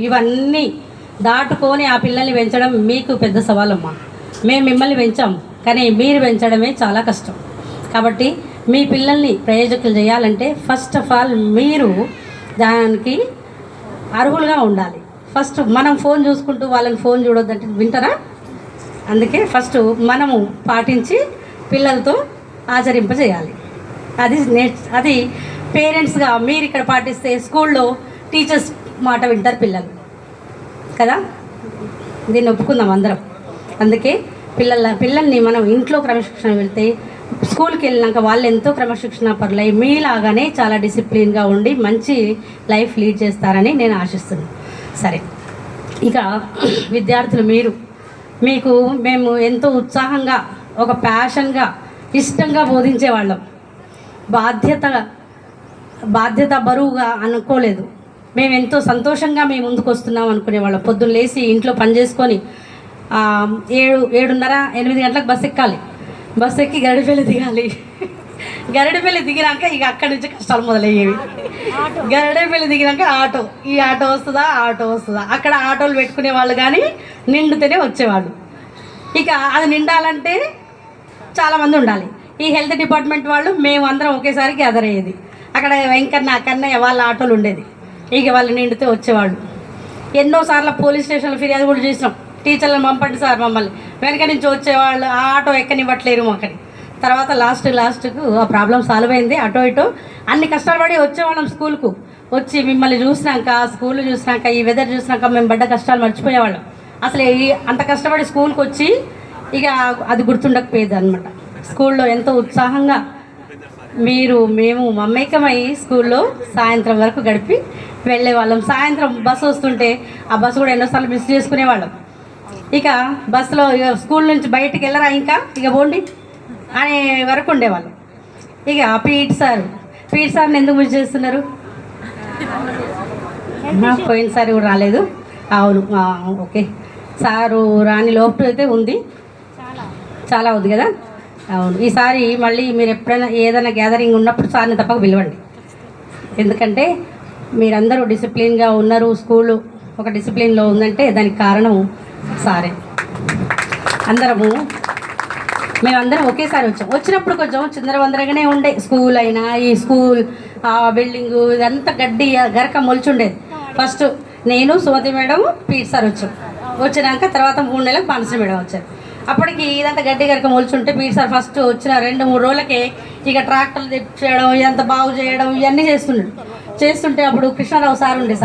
ఇవన్నీ దాటుకొని ఆ పిల్లల్ని పెంచడం మీకు పెద్ద సవాలమ్మా. మేము మిమ్మల్ని పెంచాము, కానీ మీరు పెంచడమే చాలా కష్టం. కాబట్టి మీ పిల్లల్ని ప్రయోజకులు చేయాలంటే ఫస్ట్ ఆఫ్ ఆల్ మీరు దానికి అర్హులుగా ఉండాలి. ఫస్ట్ మనం ఫోన్ చూసుకుంటూ వాళ్ళని ఫోన్ చూడొద్దంటే వింటారా? అందుకే ఫస్ట్ మనము పాటించి పిల్లలతో ఆచరింపజేయాలి. అది పేరెంట్స్గా మీరు ఇక్కడ పాటిస్తే స్కూల్లో టీచర్స్ మాట వింటారు పిల్లలు కదా. దీన్ని ఒప్పుకుందాం అందరం. అందుకే పిల్లల్ని మనం ఇంట్లో క్రమశిక్షణ వెళ్తే స్కూల్కి వెళ్ళినాక వాళ్ళు ఎంతో క్రమశిక్షణ పరులై మీలాగానే చాలా డిసిప్లిన్గా ఉండి మంచి లైఫ్ లీడ్ చేస్తారని నేను ఆశిస్తున్నాను. సరే, ఇక విద్యార్థులు మేము ఎంతో ఉత్సాహంగా ఒక ప్యాషన్గా ఇష్టంగా బోధించేవాళ్ళం. బాధ్యత బరువుగా అనుకోలేదు. మేము ఎంతో సంతోషంగా మేము ముందుకు వస్తున్నాం అనుకునేవాళ్ళం. పొద్దున్న లేచి ఇంట్లో పని చేసుకొని 7:30 8 గంటలకు బస్సు ఎక్కాలి. బస్సు ఎక్కి గరిడపల్లి దిగాలి. గరిడపల్లి దిగినాక ఇక అక్కడి నుంచి కష్టాలు మొదలయ్యేవి. గరిడపల్లి దిగినాక ఈ ఆటో వస్తుందా అక్కడ ఆటోలు పెట్టుకునే వాళ్ళు కానీ నిండుతూనే వచ్చేవాళ్ళు. ఇక అది నిండాలంటే చాలామంది ఉండాలి. ఈ హెల్త్ డిపార్ట్మెంట్ వాళ్ళు మేము అందరం ఒకేసారి గ్యాదర్ అయ్యేది. అక్కడ వెంకన్న కన్నయ్య వాళ్ళ ఆటోలు ఉండేది. ఇక వాళ్ళు నిండితే వచ్చేవాళ్ళు. ఎన్నోసార్లు పోలీస్ స్టేషన్లో ఫిర్యాదు కూడా చేసినాం. టీచర్లను పంపండి సార్, మమ్మల్ని వెనక నుంచి వచ్చేవాళ్ళు ఆ ఆటో ఎక్కనివ్వట్లేరు మాకని. తర్వాత లాస్ట్కు ఆ ప్రాబ్లం సాల్వ్ అయింది. అటో ఇటో అన్ని కష్టపడి వచ్చేవాళ్ళం స్కూల్కు. వచ్చి మిమ్మల్ని చూసినాక, స్కూల్ చూసినాక, ఈ వెదర్ చూసినాక మేము పడ్డ కష్టాలు మర్చిపోయేవాళ్ళం. అసలు అంత కష్టపడి స్కూల్కి వచ్చి ఇక అది గుర్తుండకపోయేది అనమాట. స్కూల్లో ఎంతో ఉత్సాహంగా మేము మమ్మేకమై స్కూల్లో సాయంత్రం వరకు గడిపి వెళ్ళేవాళ్ళం. సాయంత్రం బస్సు వస్తుంటే ఆ బస్సు కూడా ఎన్నోసార్లు మిస్ చేసుకునేవాళ్ళం. ఇక బస్సులో స్కూల్ నుంచి బయటికి వెళ్ళరా ఇక పోండి అనే వరకు ఉండేవాళ్ళం. ఇక పీటీ సార్ని ఎందుకు మిస్ చేస్తున్నారు? పోయినసారి కూడా రాలేదు. అవును, ఓకే. సారు రాని లోపు అయితే ఉంది, చాలా ఉంది కదా. అవును, ఈసారి మళ్ళీ మీరు ఎప్పుడైనా ఏదైనా గ్యాదరింగ్ ఉన్నప్పుడు సార్ని తప్పక పిలవండి. ఎందుకంటే మీరందరూ డిసిప్లిన్గా ఉన్నారు, స్కూలు ఒక డిసిప్లిన్లో ఉందంటే దానికి కారణం సారే. మేమందరం ఒకేసారి వచ్చినప్పుడు కొంచెం చిందరవందరగానే ఉండే. స్కూల్ అయినా ఈ స్కూల్ బిల్డింగు ఇదంతా గడ్డి గరక మొలిచుండేది. ఫస్ట్ నేను సుమతి మేడం పీటీ సార్ వచ్చినాక తర్వాత 3 నెలలకు మానస మేడం వచ్చారు. అప్పటికి ఇదంతా గడ్డి గరక మొలుచుంటే పీటీ సార్ ఫస్ట్ వచ్చిన 2-3 రోజులకే ఇక ట్రాక్టర్లు తెప్పించడం, ఇదంతా బాగు చేయడం ఇవన్నీ చేస్తుంటే అప్పుడు కృష్ణారావు సార్ ఉండే.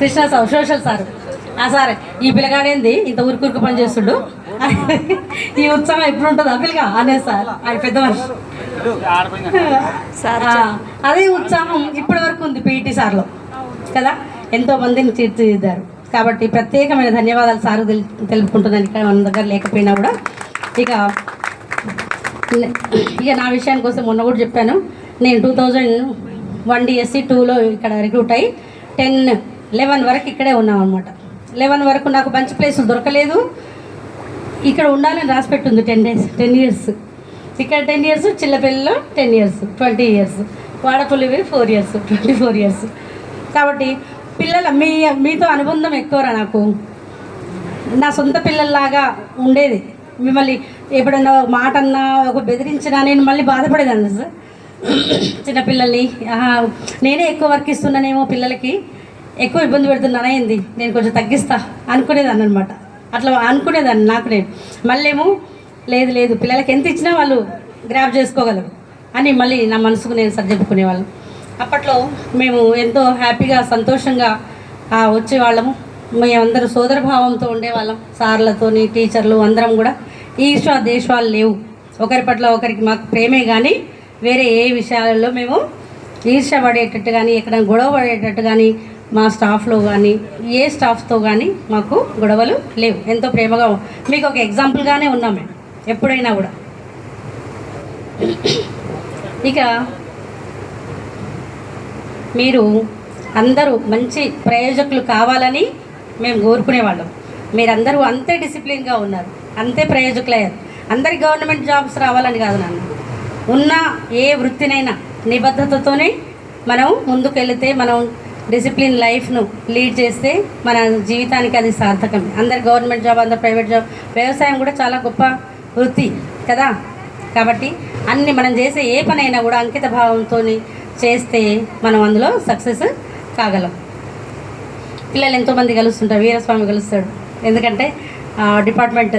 Krishna Rao social sir. ఆ సార్ ఈ పిల్లగాడేంది ఇంత ఉరుకురుకు పని చేస్తుండు, ఈ ఉత్సాహం ఎప్పుడు ఉంటుంది ఆ పిల్లగా అనే సార్. ఆయన పెద్ద మనిషి. అదే ఉత్సాహం ఇప్పటి వరకు ఉంది పీటీ సార్లో కదా. ఎంతో మందిని తీర్చిదిద్దారు. కాబట్టి ప్రత్యేకమైన ధన్యవాదాలు సార్ తెలుపుకుంటున్నాను. ఇక్కడ మన దగ్గర లేకపోయినా కూడా ఇక నా విషయానికి వస్తే మొన్న కూడా చెప్పాను. నేను 2001 DSC 2లో ఇక్కడ రిక్రూట్ అయ్యి 10-11 వరకు ఇక్కడే ఉన్నాం అనమాట. 11 వరకు నాకు మంచి ప్లేసులు దొరకలేదు. ఇక్కడ ఉండాలని రాసిపెట్టుంది 10 ఇయర్స్. ఇక్కడ 10 ఇయర్స్, చిల్లపల్లిలో 10 ఇయర్స్, 20 ఇయర్స్, వాడపల్లివి 4 ఇయర్స్, 24 ఇయర్స్. కాబట్టి మీతో అనుబంధం ఎక్కువరా. నాకు నా సొంత పిల్లల్లాగా ఉండేది. మిమ్మల్ని ఎప్పుడన్నా మాట అన్నా ఒక బెదిరించినా నేను మళ్ళీ బాధపడేదాన్ని సార్. చిన్నపిల్లల్ని నేనే ఎక్కువ వర్క్ ఇస్తున్నానేమో, పిల్లలకి ఎక్కువ ఇబ్బంది పెడుతున్నానైంది, నేను కొంచెం తగ్గిస్తా అనుకునేదాన్ని అనమాట. అట్లా అనుకునేదాన్ని నాకు నేను. మళ్ళేమో లేదు పిల్లలకి ఎంత ఇచ్చినా వాళ్ళు గ్రాప్ చేసుకోగలరు అని మళ్ళీ నా మనసుకు నేను సర్దిప్పుకునేవాళ్ళం. అప్పట్లో మేము ఎంతో హ్యాపీగా సంతోషంగా వచ్చేవాళ్ళము. మేమందరూ సోదరభావంతో ఉండేవాళ్ళం. సార్లతోని టీచర్లు అందరం కూడా ఈర్ష్య దేశాలు లేవు. ఒకరి పట్ల ఒకరికి మాకు ప్రేమే కానీ వేరే ఏ విషయాలలో మేము ఈర్ష్య పడేటట్టు కానీ ఎక్కడ గొడవ పడేటట్టు కానీ మా స్టాఫ్లో కానీ ఏ స్టాఫ్తో కానీ మాకు గొడవలు లేవు. ఎంతో ప్రేమగా మీకు ఒక ఎగ్జాంపుల్గానే ఉన్నాం మేము ఎప్పుడైనా కూడా. ఇక మీరు అందరూ మంచి ప్రయోజకులు కావాలని మేము కోరుకునేవాళ్ళం. మీరందరూ అంతే డిసిప్లిన్గా ఉన్నారు, అంతే ప్రయోజకులయ్యారు. అందరికి గవర్నమెంట్ జాబ్స్ రావాలని కాదు నాన్న. ఉన్న ఏ వృత్తినైనా నిబద్ధతతోనే మనం ముందుకు వెళితే మనం డిసిప్లిన్ లైఫ్ను లీడ్ చేస్తే మన జీవితానికి అది సార్థకం. అందరు గవర్నమెంట్ జాబ్, అందరు ప్రైవేట్ జాబ్, వ్యవసాయం కూడా చాలా గొప్ప వృత్తి కదా. కాబట్టి అన్ని మనం చేసే ఏ పనైనా కూడా అంకిత భావంతో చేస్తే మనం అందులో సక్సెస్ కాగలం. పిల్లలు ఎంతోమంది కలుస్తుంటారు, వీరస్వామి కలుస్తాడు, ఎందుకంటే డిపార్ట్మెంట్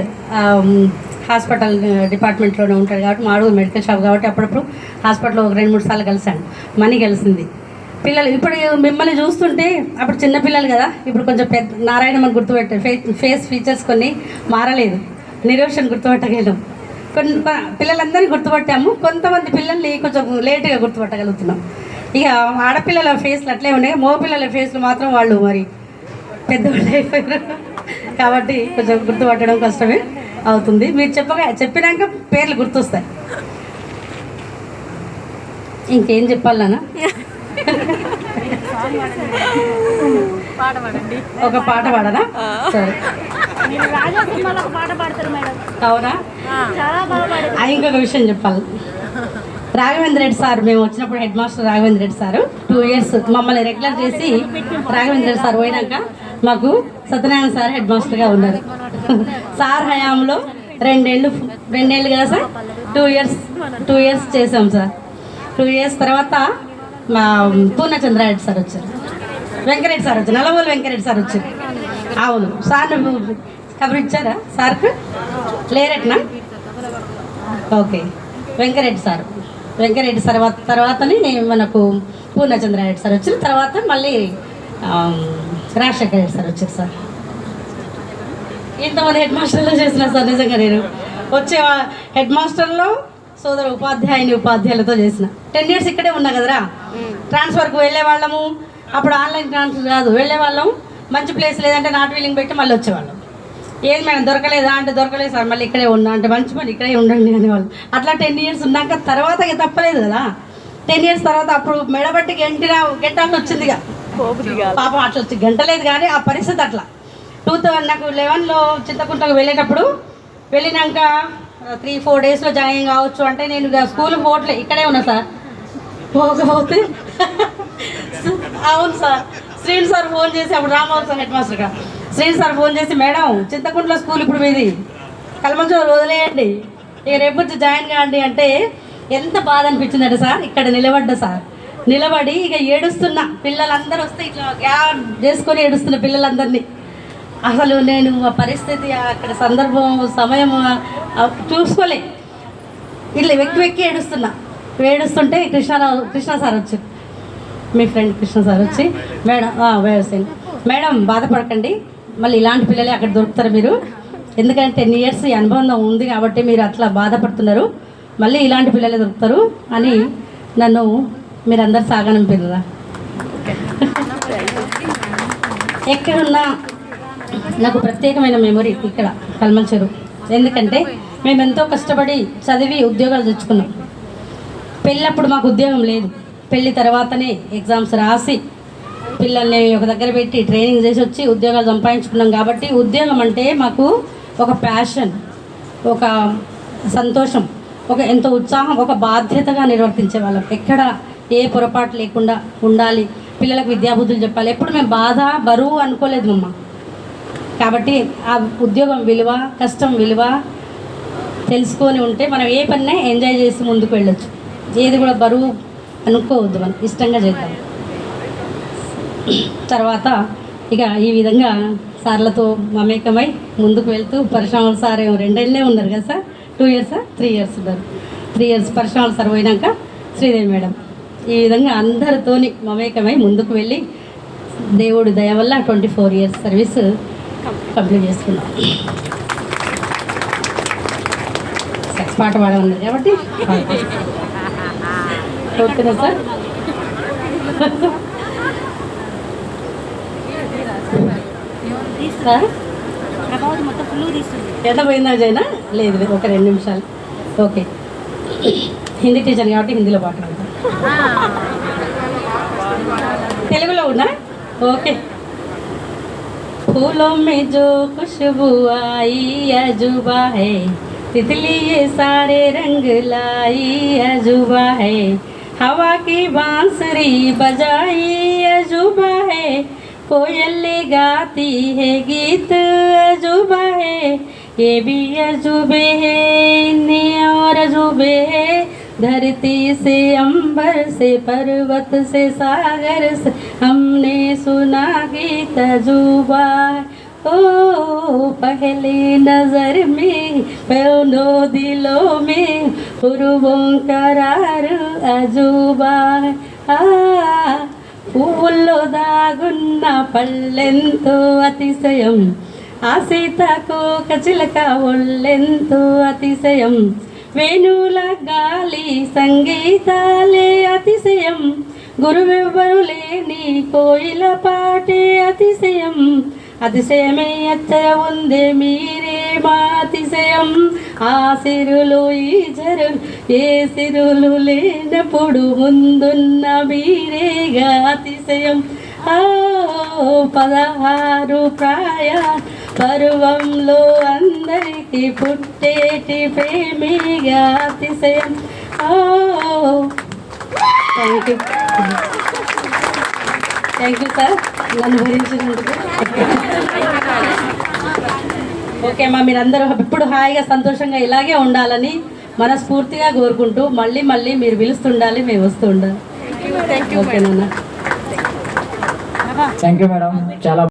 హాస్పిటల్ డిపార్ట్మెంట్లోనే ఉంటాడు కాబట్టి, మాడు మెడికల్ షాప్ కాబట్టి అప్పుడప్పుడు హాస్పిటల్లో ఒక 2-3 సార్లు కలిసాను. మనీ కలిసింది. పిల్లలు ఇప్పుడు మిమ్మల్ని చూస్తుంటే అప్పుడు చిన్నపిల్లలు కదా, ఇప్పుడు కొంచెం పెద్ద నారాయణమని గుర్తుపెట్టారు. ఫేస్ ఫీచర్స్ కొన్ని మారలేదు, నిరోషన్ గుర్తుపట్టగలం. కొన్ని పిల్లలందరినీ గుర్తుపట్టాము, కొంతమంది పిల్లల్ని కొంచెం లేటుగా గుర్తుపట్టగలుగుతున్నాం. ఇక ఆడపిల్లల ఫేస్లు అట్లే ఉన్నాయి, మగపిల్లల ఫేస్లు మాత్రం వాళ్ళు మరి పెద్దవాళ్ళు అయిపోయారు కాబట్టి కొంచెం గుర్తుపట్టడం కష్టమే అవుతుంది. మీరు చెప్పినాక పేర్లు గుర్తొస్తాయి. ఇంకేం చెప్పాలన్నా ఒక పాట పాడనా? సరే, అవునా? ఇంకొక విషయం చెప్పాలి. రాఘవేంద్ర రెడ్డి సార్, మేము వచ్చినప్పుడు head master Raghavendra Reddy sir 2 years మమ్మల్ని రెగ్యులర్ చేసి, రాఘవేంద్ర రెడ్డి సార్ పోయినాక మాకు సత్యనారాయణ సార్ హెడ్ మాస్టర్గా ఉన్నారు. సార్ హయాంలో 2 ఏళ్ళు కదా సార్, 2 years చేసాం సార్. 2 years తర్వాత మా పూర్ణచంద్రారెడ్డి సార్ వచ్చారు, వెంకరెడ్డి సార్ వచ్చారు, నల్లమూలు వెంకరెడ్డి సార్ వచ్చారు. అవును సార్, కబురు ఇచ్చారా సార్కు? లేరట్నా? ఓకే, వెంకరెడ్డి సార్ తర్వాతని మనకు పూర్ణచంద్రారెడ్డి సార్ వచ్చారు. తర్వాత మళ్ళీ రాజశేఖర రెడ్డి సార్ వచ్చారు. సార్ ఇంతమంది హెడ్ మాస్టర్లో చేసిన సార్, నిజంగా నేను వచ్చే హెడ్ మాస్టర్లో సోదర ఉపాధ్యాయులతో చేసిన 10 years ఇక్కడే ఉన్నా కదరా. ట్రాన్స్ఫర్కి వెళ్ళే వాళ్ళము, అప్పుడు ఆన్లైన్ ట్రాన్స్ఫర్ కాదు, వెళ్ళే వాళ్ళం. మంచి ప్లేస్ లేదంటే నాట్ వీలింగ్ పెట్టి మళ్ళీ వచ్చేవాళ్ళం. ఏది మేడం దొరకలేదా అంటే, దొరకలేదు సార్, మళ్ళీ ఇక్కడే ఉన్నా అంటే, మంచి పని ఇక్కడే ఉండండి అనేవాళ్ళు. అట్లా 10 years ఉన్నాక తర్వాత తప్పలేదు కదా. 10 years తర్వాత అప్పుడు మెడబట్టి గంటాన్ని వచ్చిందిగా పాపం, అట్లా వచ్చి గంటలేదు కానీ ఆ పరిస్థితి అట్లా. 2011లో చింతకుంటకు వెళ్ళేటప్పుడు, వెళ్ళినాక 3-4 daysలో జాయిన్ కావచ్చు అంటే, నేను స్కూల్కి పోవట్లే, ఇక్కడే ఉన్నా సార్. పోకపోతే అవును సార్, శ్రీని సార్ ఫోన్ చేసి, అప్పుడు రామోహన్ సార్ హెడ్ మాస్టర్గా, శ్రీని సార్ ఫోన్ చేసి, మేడం చింతకుంటలో స్కూల్ ఇప్పుడు మీది కలమంచూరు వదిలేయండి, ఇక రేపు వచ్చి జాయిన్ కాండి అంటే, ఎంత బాధ అనిపించిందంటే సార్, ఇక్కడ నిలబడ్డా సార్. నిలబడి ఇక ఏడుస్తున్నా, పిల్లలందరూ వస్తే ఇట్లా గ్యాప్ చేసుకొని ఏడుస్తున్న పిల్లలందరినీ. అసలు నేను ఆ పరిస్థితి, అక్కడ సందర్భం, సమయం చూసుకోలే, ఇట్లా వెక్కి ఏడుస్తుంటే కృష్ణ సార్ వచ్చి, మీ ఫ్రెండ్ కృష్ణ సార్ వచ్చి, మేడం వ్యవసాయం మేడం బాధపడకండి, మళ్ళీ ఇలాంటి పిల్లలే అక్కడ దొరుకుతారు మీరు, ఎందుకంటే 10 years ఈ అనుబంధం ఉంది కాబట్టి మీరు అట్లా బాధపడుతున్నారు, మళ్ళీ ఇలాంటి పిల్లలే దొరుకుతారు అని నన్ను మీరందరు సాగనంపిర్రా. ఎక్కడున్నా నాకు ప్రత్యేకమైన మెమొరీ ఇక్కడ కల్మల్. ఎందుకంటే మేము ఎంతో కష్టపడి చదివి ఉద్యోగాలు తెచ్చుకున్నాం. పెళ్ళప్పుడు మాకు ఉద్యోగం లేదు, పెళ్ళి తర్వాతనే ఎగ్జామ్స్ రాసి పిల్లల్ని ఒక దగ్గర పెట్టి ట్రైనింగ్ చేసి వచ్చి ఉద్యోగాలు సంపాదించుకున్నాం. కాబట్టి ఉద్యోగం అంటే మాకు ఒక ప్యాషన్, ఒక సంతోషం, ఒక ఎంతో ఉత్సాహం, ఒక బాధ్యతగా నిర్వర్తించే వాళ్ళం. ఎక్కడ ఏ పొరపాటు లేకుండా ఉండాలి, పిల్లలకు విద్యాబుద్ధులు చెప్పాలి. ఎప్పుడు మేము బాధ బరువు అనుకోలేదు మమ్మ. కాబట్టి ఆ ఉద్యోగం విలువ, కష్టం విలువ తెలుసుకొని ఉంటే మనం ఏ పనినే ఎంజాయ్ చేసి ముందుకు వెళ్ళొచ్చు. ఏది కూడా బరువు అనుకోవద్దు, మనం ఇష్టంగా చేద్దాం. తర్వాత ఇక ఈ విధంగా సార్లతో మమేకమై ముందుకు వెళ్తూ, పరిశ్రమల సార్ 2 ఏళ్ళే ఉన్నారు కదా సార్, 2 years 3 years ఉన్నారు. 3 years పరిశ్రమల సార్ పోయినాక శ్రీదేవి మేడం, ఈ విధంగా అందరితోని మమేకమై ముందుకు వెళ్ళి దేవుడి దయ వల్ల 24 years సర్వీస్ కంప్లీట్ చేసుకున్నాం. పాట పాడమన్నారు కాబట్టి ఓకేనా సార్? ఎంత పోయిందా జైనా? లేదు లేదు, ఒక 2 నిమిషాలు. ఓకే, హిందీ టీచర్ కాబట్టి హిందీలో పాట పాడతాను. తెలుగులో ఉన్నా? ఓకే. फूलों में जो खुशबू आई अजूबा है, तितली ये सारे रंग लाई अजूबा है, हवा की बांसुरी बजाई अजूबा है, कोयल गाती है गीत अजूबा है, ये भी अजूबे है इन्हीं और अजूबे है, धरती से अंबर से पर्वत से सागर से हमने सुना गीत अजूबा है। ओ पहली नजर में दोनों दिलों में हुर्वों करार अजूबा है। పువ్వుల్లో దాగున్న పళ్ళెంతో అతిశయం, ఆ సీతాకోక చిలక ఒళ్ళెంతో అతిశయం, వేణుల గాలి సంగీతాలే అతిశయం, గురువెవ్వరు లేని కోయిల పాటే అతిశయం, అతిశయమే అచ్చర ఉందే మీరే మా అతిశయం, ఆ సిరులు ఈ జరులు ఏ సిరులు లేనప్పుడు ముందున్న మీరేగా అతిశయం. 16 ప్రాయ పర్వంలో అందరికీ పుట్టేటి ప్రేమిగా అతిశయం. థ్యాంక్ యూ సార్ నన్ను భరించినందుకు. ఓకే అమ్మా, మీరందరూ ఇప్పుడు హాయిగా సంతోషంగా ఇలాగే ఉండాలని మనస్ఫూర్తిగా కోరుకుంటూ మళ్ళీ మళ్ళీ మీరు పిలుస్తుండాలి, మేము వస్తూ ఉండాలి. ఓకేనా? Thank you madam. చాలా